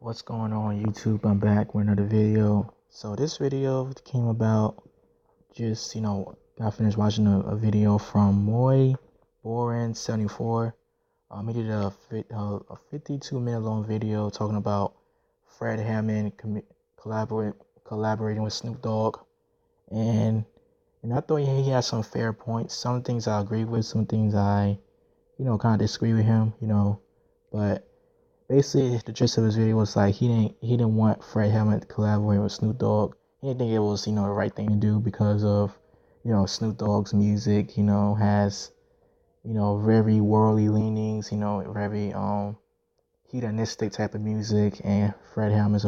What's going on YouTube? I'm back with another video. So this video came about just, I finished watching a video from Moy Boren 74. He did a 52-minute long video talking about Fred Hammond collaborating with Snoop Dogg. And I thought he had some fair points. Some things I agree with, some things I, kind of disagree with him, but basically, the gist of his video was like he didn't want Fred Hammond to collaborate with Snoop Dogg. He didn't think it was the right thing to do because of Snoop Dogg's music has very worldly leanings, very hedonistic type of music, and Fred Hammond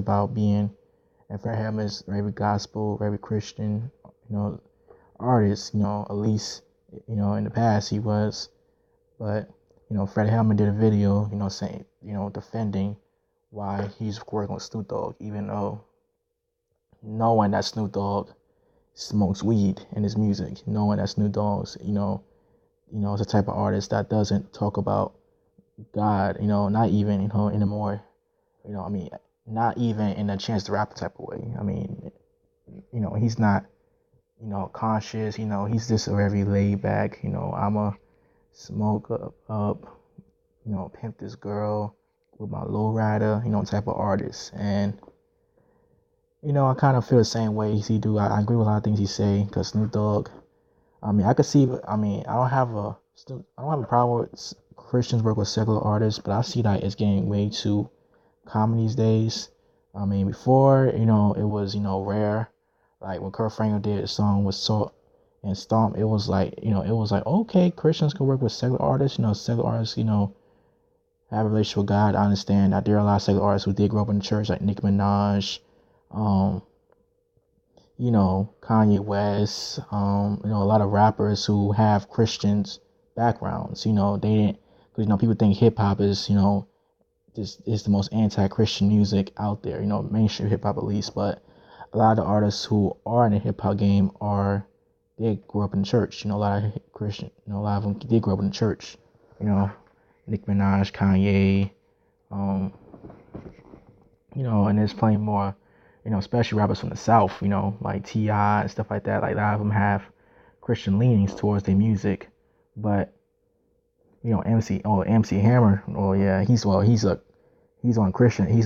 is very gospel, very Christian artist. At least in the past he was, but Fred Hammond did a video, saying, defending why he's working with Snoop Dogg, even though knowing that Snoop Dogg smokes weed in his music, knowing that Snoop Dogg's, is a type of artist that doesn't talk about God, not even, anymore, not even in a Chance the Rapper type of way. He's not, conscious, he's just a very laid back, I'm a smoke up, pimp this girl with my lowrider, type of artist. And, I kind of feel the same way as he do. I agree with a lot of things he say, because Snoop Dogg, I could see, I don't have a problem with Christians work with secular artists, but I see that it's getting way too common these days. Before, it was, rare. Like when Kurt Franklin did a song with Salt and Stomp, it was like, okay, Christians can work with secular artists, secular artists, have a relationship with God. I understand that there are a lot of secular artists who did grow up in the church, like Nicki Minaj, Kanye West, a lot of rappers who have Christians backgrounds. They didn't, because people think hip hop is, this is the most anti-Christian music out there. Mainstream hip hop at least, but a lot of the artists who are in the hip hop game they grew up in the church. A lot of Christian, a lot of them did grow up in the church. Nicki Minaj, Kanye, and there's plenty more, especially rappers from the South, like T.I. and stuff like that. Like a lot of them have Christian leanings towards their music, but MC Hammer, he's a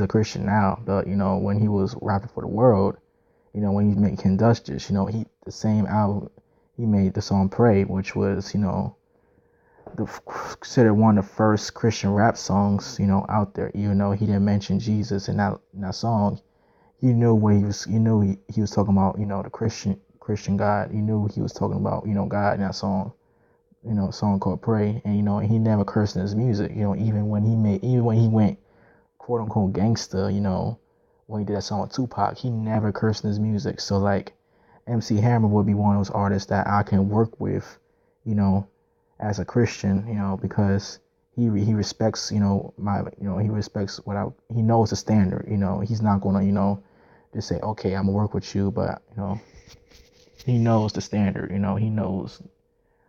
Christian now, but when he was rapping for the world, when he made Ken Justice, the same album he made the song Pray, which was considered one of the first Christian rap songs out there. Even though he didn't mention Jesus in that song, he knew he was talking about the Christian God. He knew he was talking about God in that song, a song called Pray. And he never cursed in his music. Even when he went quote unquote gangster, when he did that song with Tupac, he never cursed in his music. So like MC Hammer would be one of those artists that I can work with, as a Christian, because he respects, he respects he knows the standard, he's not gonna, just say, okay, I'm gonna work with you, but he knows the standard, he knows,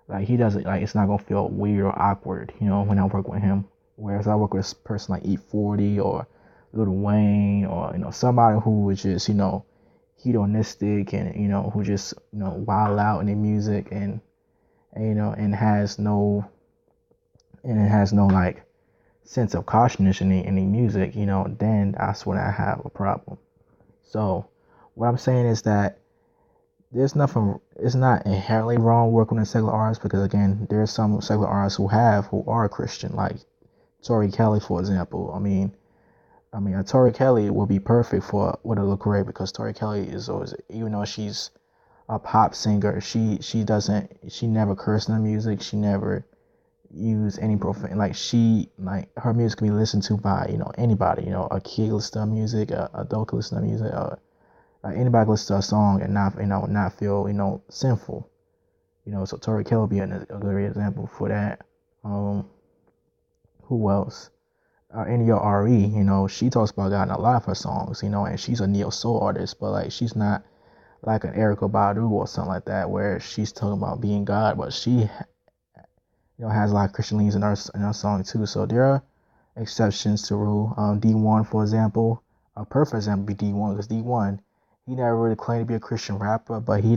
like he doesn't, like it's not gonna feel weird or awkward, when I work with him. Whereas I work with a person like E40 or Lil Wayne or somebody who is just hedonistic and who just wild out in their music and it has no like sense of cautiousness in the music, then that's when I have a problem. So what I'm saying is that it's not inherently wrong working with secular artists, because again, there's some secular artists who are Christian, like Tori Kelly, for example. A Tori Kelly will be perfect for with a Lil Career, because Tori Kelly is always, even though she's a pop singer, she never cursed in her music. She never used any profane. Like her music can be listened to by anybody. A kid listen to her music, a adult can listen to her music, anybody can listen to a song and not feel sinful. So Tori Kelly would be a great example for that. Who else? N.E.O.R.E. She talks about God in a lot of her songs. And she's a neo soul artist, but like she's not like an Erykah Badu or something like that, where she's talking about being God, but she has a lot of Christian leanings in her song too. So there are exceptions to rule. D1, for example, a perfect example would be D1, because D1, he never really claimed to be a Christian rapper, but he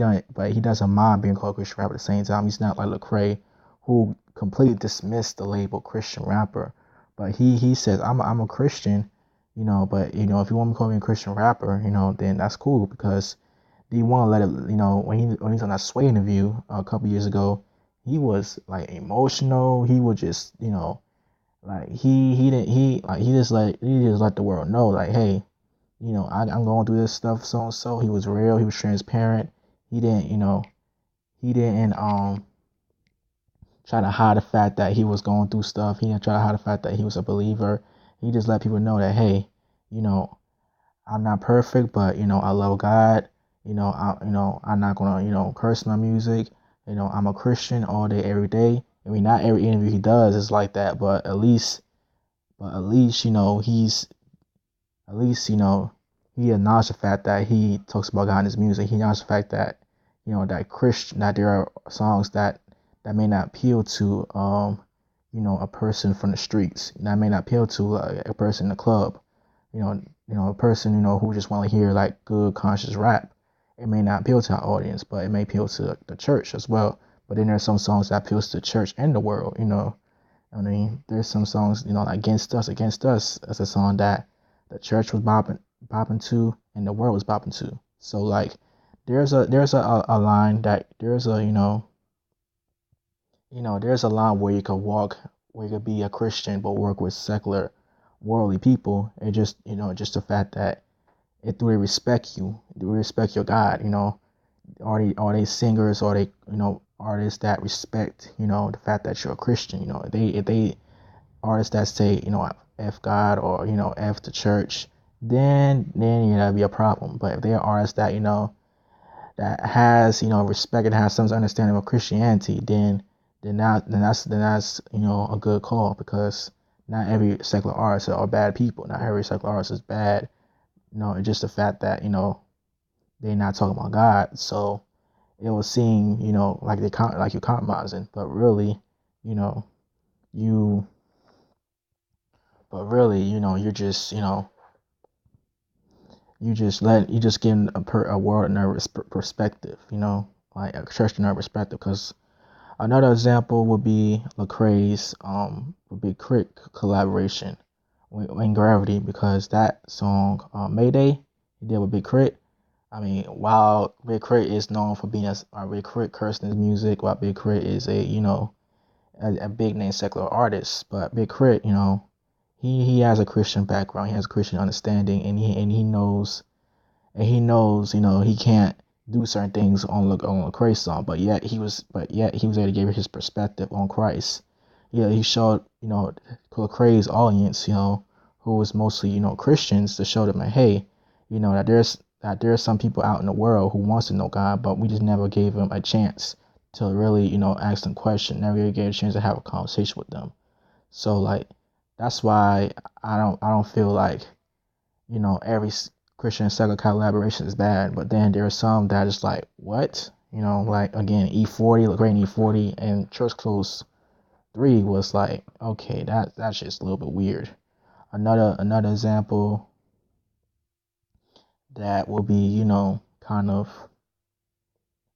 doesn't mind being called a Christian rapper at the same time. He's not like Lecrae, who completely dismissed the label Christian rapper. But he says I'm a Christian, but if you want me to call me a Christian rapper, then that's cool, because D1 let it, when he's on that Sway interview a couple years ago, he was like emotional. He was just, like he didn't he just let the world know, like, hey, I'm going through this stuff, so and so. He was real. He was transparent. He didn't, he didn't try to hide the fact that he was going through stuff. He didn't try to hide the fact that he was a believer. He just let people know that, hey, I'm not perfect, but I love God. I'm not gonna curse my music. I'm a Christian all day, every day. I mean, not every interview he does is like that, but at least, he acknowledged the fact that he talks about God in his music. He acknowledged the fact that, that there are songs that may not appeal to, a person from the streets. That may not appeal to a person in the club. A person, who just want to hear like good conscious rap. It may not appeal to our audience, but it may appeal to the church as well. But then there's some songs that appeals to the church and the world. I mean, there's some songs, like Against Us. That's a song that the church was bopping to, and the world was bopping to. So like, there's a line that there's a line where you could walk, where you could be a Christian but work with secular, worldly people. It just just the fact that do they respect you? Do they respect your God? Are they singers? Are they artists that respect the fact that you're a Christian? If they artists that say F God, or F the church, then that'd be a problem. But if they're artists that that has respect and has some understanding of Christianity, then that's a good call, because not every secular artist are bad people. Not every secular artist is bad. It's just the fact that they're not talking about God. So it will seem like you're compromising, but really you know you you're just you just getting a world nervous perspective, like a church nervous perspective. Because another example would be Lecrae's Big Crit collaboration in Gravity, because that song Mayday he did with Big Crit. I mean, while Big Crit is known for being a Big Crit cursing his music, while Big Crit is a big name secular artist, but Big Crit, he has a Christian background, he has a Christian understanding, and he knows, he can't do certain things on a Christ song, but yet he was able to give his perspective on Christ. Yeah, he showed Lecrae's audience, who was mostly Christians, to show them that, hey, that there's some people out in the world who wants to know God, but we just never gave them a chance to really ask them questions, never really gave a chance to have a conversation with them. So like, that's why I don't feel like every Christian secular collaboration is bad, but then there are some that is like, what? Like, again, E40, Lecrae and E40 and Church Close 3 was like, okay, that's just a little bit weird. Another example that will be, kind of,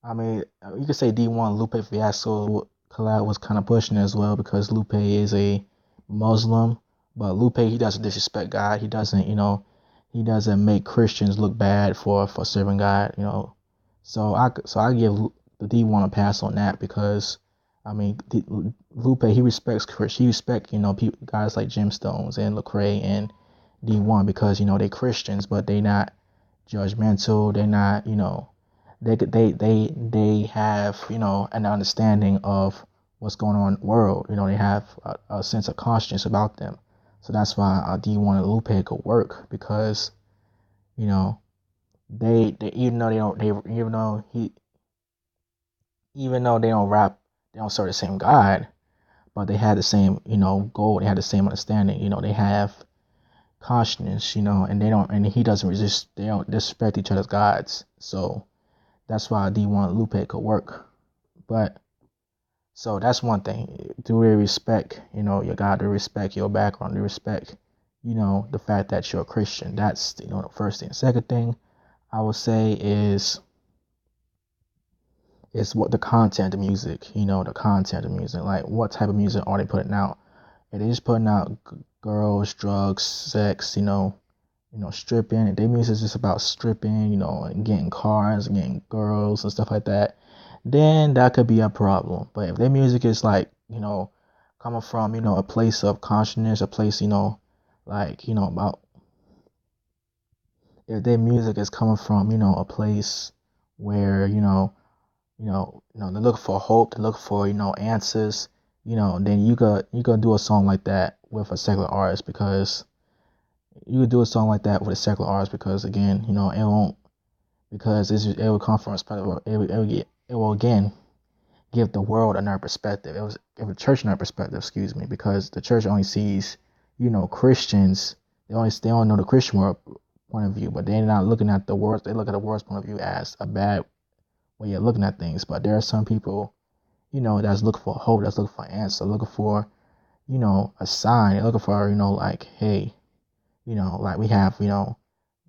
I mean, you could say D1 Lupe Fiasco collab was kind of pushing it as well, because Lupe is a Muslim, but Lupe, he doesn't disrespect God. He doesn't make Christians look bad for serving God. So I give the D1 a pass on that, because I mean, Lupe, he respects Chris. He respects guys like Gemstones and Lecrae and D1, because they Christians, but they not judgmental. They're not they have an understanding of what's going on in the world. They have a sense of conscience about them. So that's why D1 and Lupe could work, because they even though they don't they even though they don't rap, they don't serve the same God, but they had the same goal. They had the same understanding. They have conscience. And they don't, and he doesn't resist. They don't disrespect each other's gods. So that's why D1 and Lupe could work. But so that's one thing. Do they respect your God? They respect your background. They respect the fact that you're a Christian. That's, the first thing. Second thing I would say is what the content of music, the content of music. Like, what type of music are they putting out? If they just putting out girls, drugs, sex, stripping. If their music is just about stripping, and getting cars, and getting girls and stuff like that, then that could be a problem. But if their music is like, coming from, a place of consciousness, a place, about, if their music is coming from, a place where, they look for hope, they look for, answers, then you could do a song like that with a secular artist, because you could do a song like that with a secular artist, because again, it won't, because it will come from a perspective, it will again give the world another perspective. It was give the church another perspective, excuse me, because the church only sees, Christians. They only know the Christian world point of view, but they're not looking at the world. They look at the world's point of view as a bad way of looking at things. But there are some people, that's looking for hope, that's looking for answer, looking for, a sign. They're looking for, like, hey, like we have,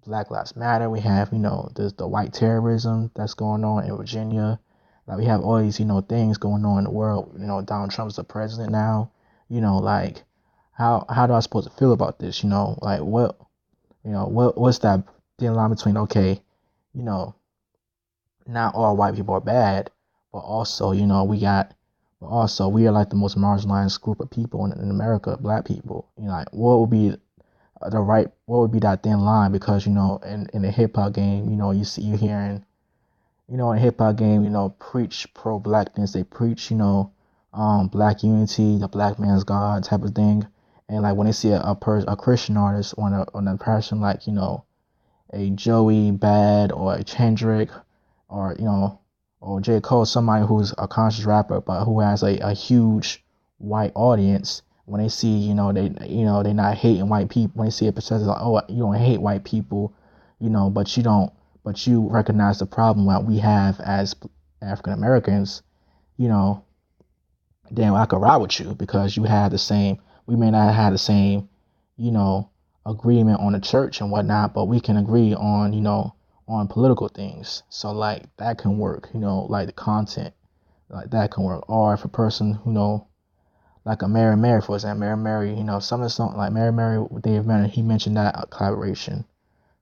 Black Lives Matter. We have, there's the white terrorism that's going on in Virginia. Like, we have all these, things going on in the world. Donald Trump's the president now. Like, how do I supposed to feel about this? Like, what's that thin line between, okay, not all white people are bad, but also, we are like the most marginalized group of people in America, black people. Like, what would be that thin line? Because, in the hip hop game, you hearing, in the hip hop game, preach pro blackness. They preach, black unity, the black man's God type of thing. And like when they see a Christian artist on a person like, a Joey Bad or a Kendrick or, or J. Cole, somebody who's a conscious rapper but who has a huge white audience, when they see, they're not hating white people, when they see a percentage like, oh, you don't hate white people, but you recognize the problem that we have as African Americans, then I could ride with you, because we may not have the same, agreement on the church and whatnot, but we can agree on, on political things. So like that can work, like the content, like that can work. Or if a person, like a Mary, for example, Mary, some of the songs like Mary with Dave Manor, he mentioned that collaboration.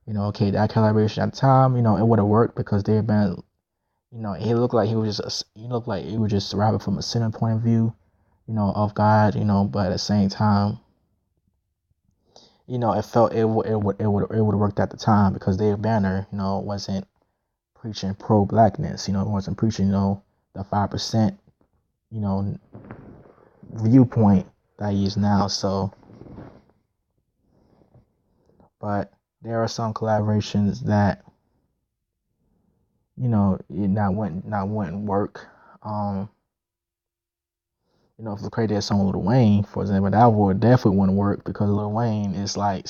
Okay, that collaboration at the time, it would have worked, because Dave Manor, he looked like he was just rapping from a sinner point of view, of God, but at the same time, it felt it would have worked at the time, because Dave Banner, wasn't preaching pro blackness, wasn't preaching, the 5%, viewpoint that he is now. So, but there are some collaborations that, it wouldn't work. If the Crazy did a song with Lil Wayne, for example, that would definitely wouldn't work, because Lil Wayne is like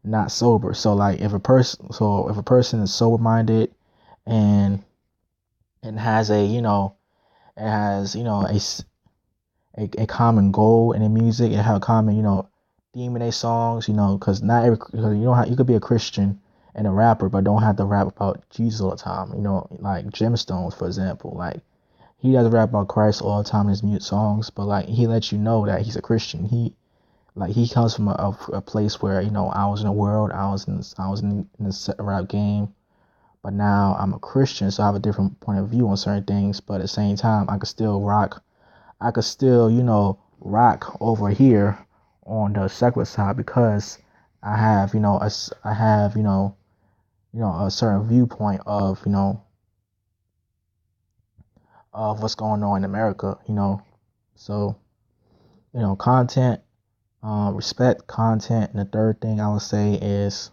not sober. So like if a person is sober minded and has a common goal in their music, and have a common theme in their songs, because you could be a Christian and a rapper, but don't have to rap about Jesus all the time. Like Gemstones, for example, like he doesn't rap about Christ all the time in his music songs, but like he lets you know that he's a Christian. He comes from a place where I was in the world, I was in the rap game, but now I'm a Christian, so I have a different point of view on certain things. But at the same time, I could still rock over here on the secular side, because I have a certain viewpoint of of what's going on in America, So, content, respect content. And the third thing I would say is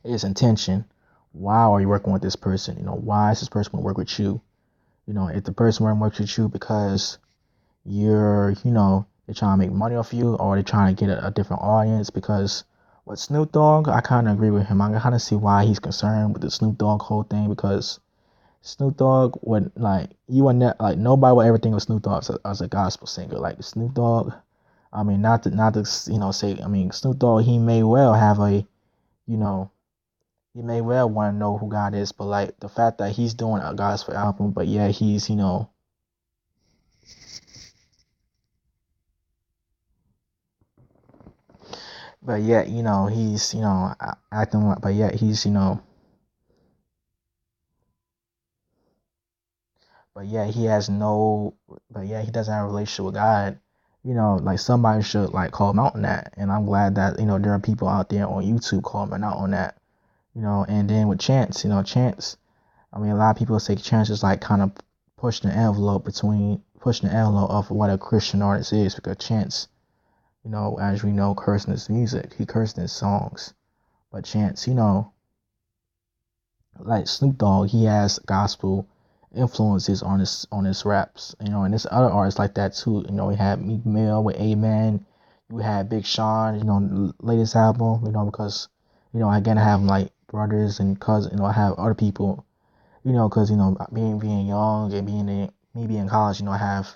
intention. Why are you working with this person? Why is this person going to work with you? If the person want to work with you because they're trying to make money off you, or they're trying to get a different audience. Because with Snoop Dogg, I kind of agree with him. I kind of see why he's concerned with the Snoop Dogg whole thing, because Snoop Dogg would like you would ne- like nobody would ever think of Snoop Dogg as a gospel singer. Like Snoop Dogg, I mean, not to say. I mean, Snoop Dogg, he may well have a you know he may well want to know who God is, but like the fact that he's doing a gospel album, but yeah, he's but yet he's acting like, but yet he's but yeah, he has no, but yeah, he doesn't have a relationship with God. Like somebody should like call him out on that. And I'm glad that, there are people out there on YouTube calling him out on that. And then with Chance, Chance, I mean, a lot of people say Chance is like kind of pushing the envelope of what a Christian artist is because Chance, as we know, cursed in his music. He cursed in his songs. But Chance, like Snoop Dogg, he has gospel influences on his raps, and there's other artists like that too. We had Meek Mill with Amen. You had Big Sean, latest album, because again I have like brothers and cousins, I have other people, because being young and me being in college, I have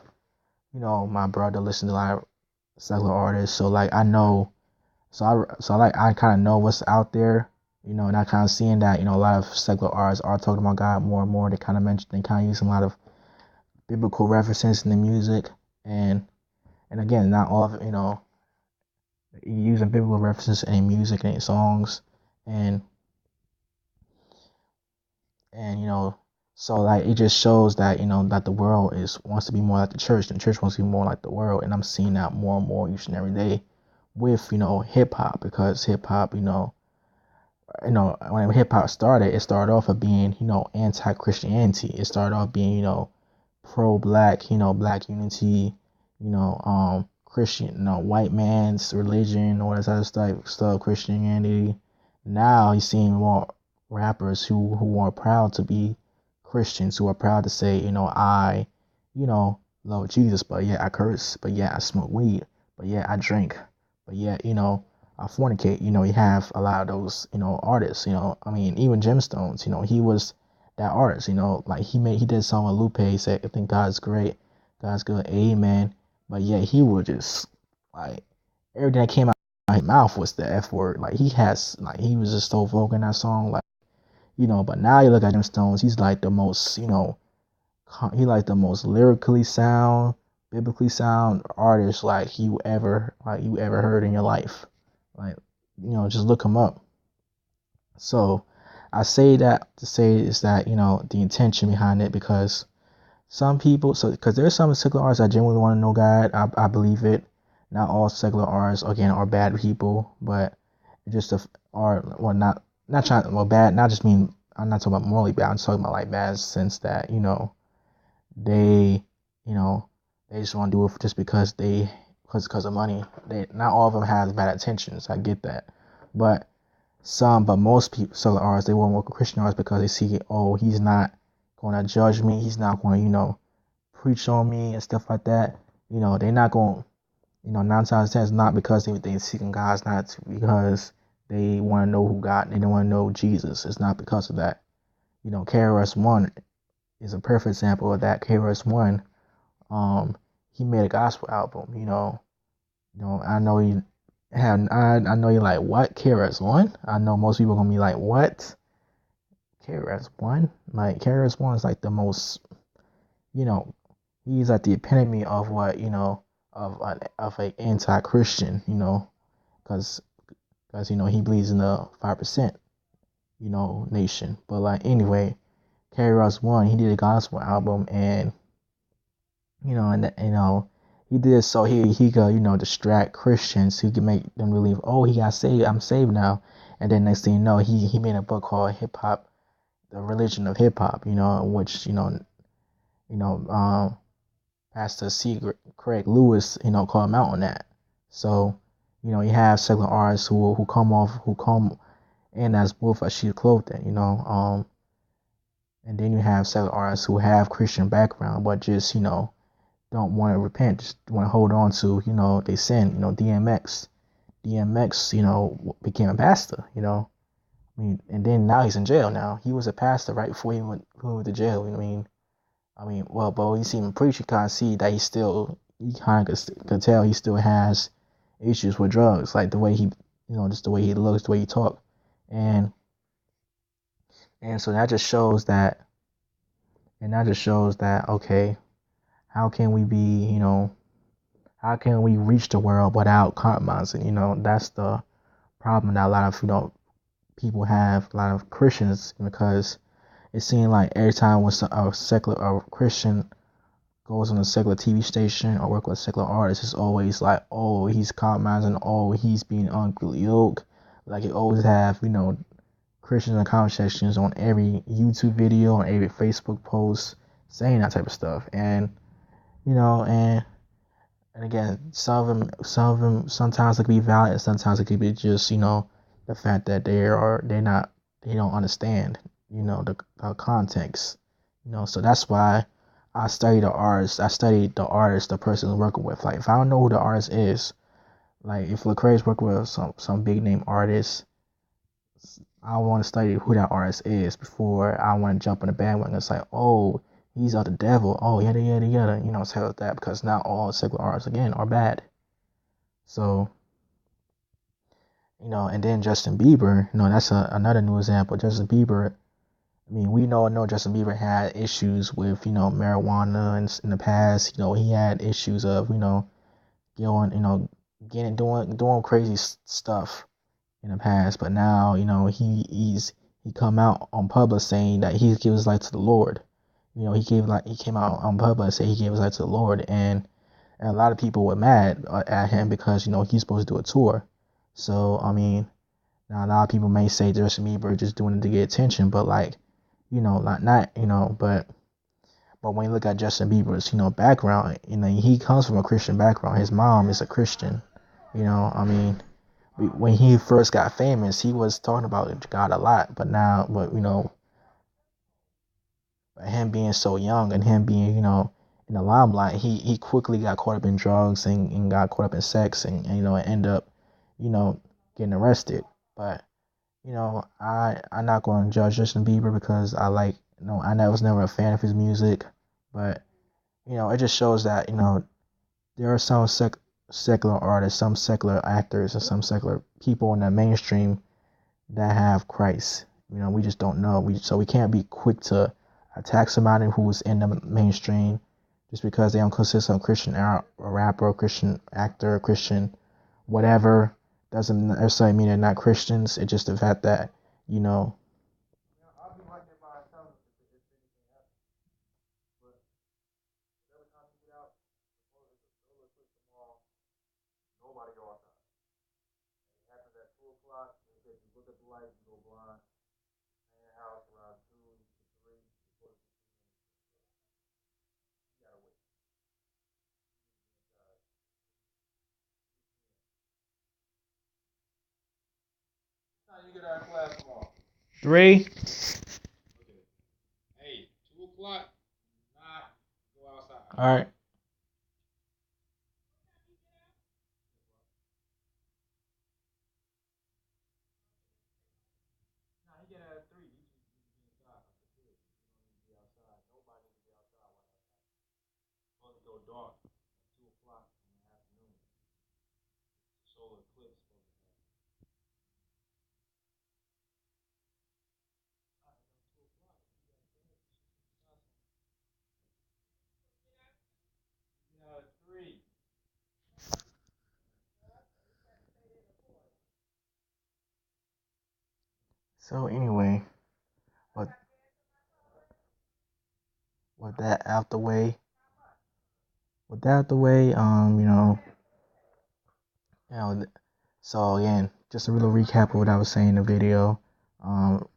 my brother listen to a lot of secular artists, so like I know I kind of know what's out there, and I kind of seeing that, a lot of secular artists are talking about God more and more. They kind of use a lot of biblical references in the music, and again, not all of it, using biblical references in music and in songs, and and so like it just shows that that the world wants to be more like the church, and the church wants to be more like the world, and I'm seeing that more and more each and every day with hip hop, because hip hop, when hip hop started, it started off of being, anti Christianity. It started off being, pro black, black unity, Christian, white man's religion, all this other stuff, Christianity. Now you're seeing more rappers who are proud to be Christians, who are proud to say, I, love Jesus, but yeah, I curse, but yeah, I smoke weed, but yeah, I drink, but yeah, fornicate. You have a lot of those, artists. I mean, even Gemstones. He was that artist. Like he did a song with Lupe. He said, "I think God's great, God's good, Amen." But yeah, he would just like everything that came out of his mouth was the F word. Like he was just so vocal in that song. Like but now you look at Gemstones, he's like the most, he like the most lyrically sound, biblically sound artist you ever heard in your life. Like, just look him up. So I say that to say is that, the intention behind it, because some people, because there's some secular artists that genuinely want to know God. I believe it. Not all secular artists, again, are bad people, but just are, well, not trying, well, bad, not just mean, I'm not talking about morally bad, I'm just talking about like bad in the sense that, they, you know, they just want to do it just because of money. Not all of them have bad intentions. I get that, but but most people, secular artists, they want to work with Christian artists because they see, oh, he's not going to judge me. He's not going to, preach on me and stuff like that. They're not going, 9 times 10 it's not because they seeking God. It's not because they want to know who God. They don't want to know Jesus. It's not because of that. KRS-One is a perfect example of that. KRS-One, he made a gospel album. I know I know you're like, what, KRS-One? I know most people are gonna be like, what, KRS-One? Like KRS-One is like the most, you know, he's like the epitome of what, of a anti-Christian, because he believes in the 5%, nation. But like anyway, KRS-One, he did a gospel album, and he did so he could, distract Christians. He could make them believe, oh, he got saved, I'm saved now. And then next thing you know, he made a book called Hip Hop, The Religion of Hip Hop, in which, you know, um, Pastor C. Craig Lewis, called him out on that. So, you have secular artists who come in as wolf as sheep clothing, and then you have secular artists who have Christian background, but just, don't want to repent, just want to hold on to, they sin. DMX, became a pastor, I mean, and then now he's in jail now. He was a pastor right before he went to jail. I mean, well, but when you see him preach, you kind of see that he kind of could tell he still has issues with drugs, like the way just the way he looks, the way he talk, and so that just shows that okay, how can we be, how can we reach the world without compromising? That's the problem that a lot of people have, a lot of Christians, because it seems like every time when a secular or Christian goes on a secular TV station or work with a secular artist, it's always like, oh, he's compromising, oh, he's being unequally yoked. Like you always have, Christians in the comment sections on every YouTube video, on every Facebook post, saying that type of stuff. And you know, and again, some of them sometimes it can be valid, and sometimes it could be just, the fact that they don't understand, the context, So that's why I study the artist. I study the artist, the person who's working with. Like if I don't know who the artist is, like if Lecrae is working with some big name artist, I want to study who that artist is before I want to jump on the bandwagon. It's like, oh, he's of the devil. Oh, yada yada yada. Stuff like that, because not all secular artists again are bad. So, and then Justin Bieber, that's another new example. Justin Bieber. I mean, we know Justin Bieber had issues with, marijuana in the past. He had issues of, going, doing crazy stuff in the past. But now, he come out on public saying that he gives his life to the Lord. He came out on public and said he gave his life to the Lord, and a lot of people were mad at him because he's supposed to do a tour. So I mean, now a lot of people may say Justin Bieber just doing it to get attention, but like, like not, but when you look at Justin Bieber's, background, he comes from a Christian background. His mom is a Christian. I mean, when he first got famous, he was talking about God a lot, but now, him being so young and him being, in the limelight, he quickly got caught up in drugs and got caught up in sex and end up, you know, getting arrested. But, I'm not going to judge Justin Bieber because I was never a fan of his music. But, it just shows that, there are some secular artists, some secular actors, and some secular people in the mainstream that have Christ. We just don't know. So we can't be quick to attack somebody who's in the mainstream just because they don't consider some Christian rapper, Christian actor, Christian whatever. Doesn't necessarily mean they're not Christians. It's just the fact that, you know, three. All right. So anyway, with with that out the way, with that out the way, you know, so again, just a little recap of what I was saying in the video. Um,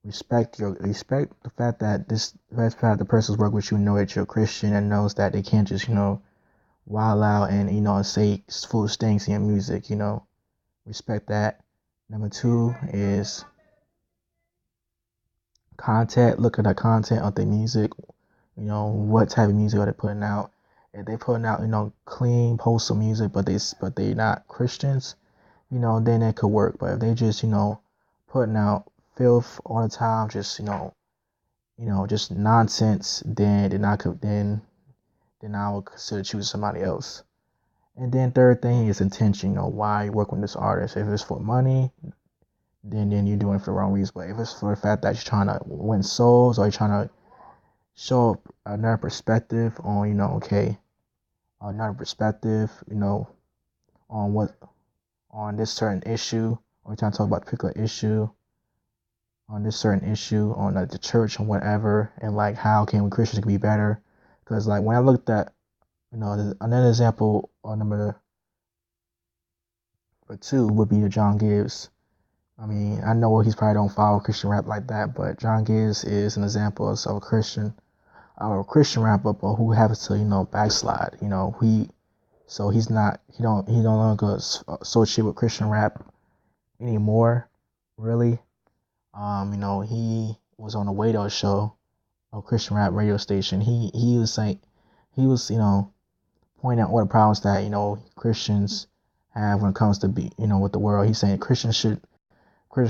respect the fact that the person's work with you know that you're a Christian and knows that they can't just wild out and say foolish things in your music. Respect that. Number two is content. Look at the content of the music. What type of music are they putting out? If they putting out clean, wholesome music, but they not Christians, then it could work. But if they just putting out filth all the time, just just nonsense, then I would consider choosing somebody else. And then third thing is intention. Why you work with this artist? If it's for money, then you're doing it for the wrong reason. But if it's for the fact that you're trying to win souls, or you're trying to show another perspective on, okay, another perspective, on on this certain issue, or you're trying to talk about a particular issue, on this certain issue, on the church and whatever, and like how can we Christians be better? Because like when I looked at, another example, number 2 would be the John Gibbs. I mean, I know he's probably don't follow Christian rap like that, but John Gibbs is an example of a Christian rapper, but who happens to backslide. He no longer associate with Christian rap anymore, really. He was on the Radio Show, a Christian rap radio station. He was like, pointing out what the problems that Christians have when it comes to with the world. He's saying Christians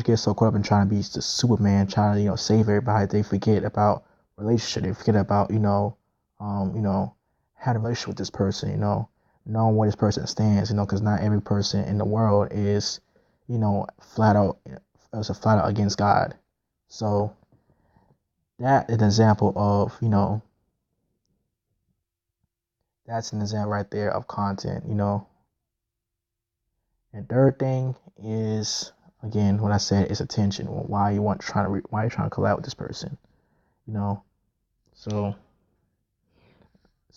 get so caught up in trying to be the Superman, trying to save everybody. They forget about relationship. They forget about having a relationship with this person. Knowing where this person stands. Because not every person in the world is flat out against God. So that is an example of that's an example right there of content. And third thing is, again, what I said is attention. Why you trying to collab with this person? So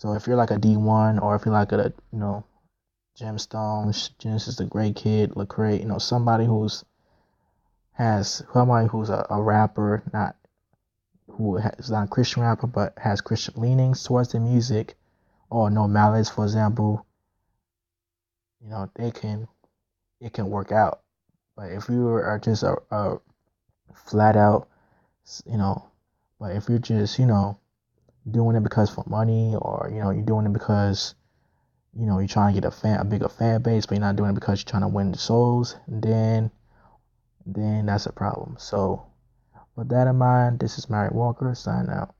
if you're like a D1, or if you're like a Gemstones, Genesis the Great Kid, Lecrae, somebody who's a rapper, is not a Christian rapper, but has Christian leanings towards the music, or No Malice, for example, it can work out. But if you are just a flat out, but if you're just, doing it because for money, or, you're doing it because, you're trying to get a bigger fan base, but you're not doing it because you're trying to win the souls, then that's a problem. So with that in mind, this is Mary Walker, signing out.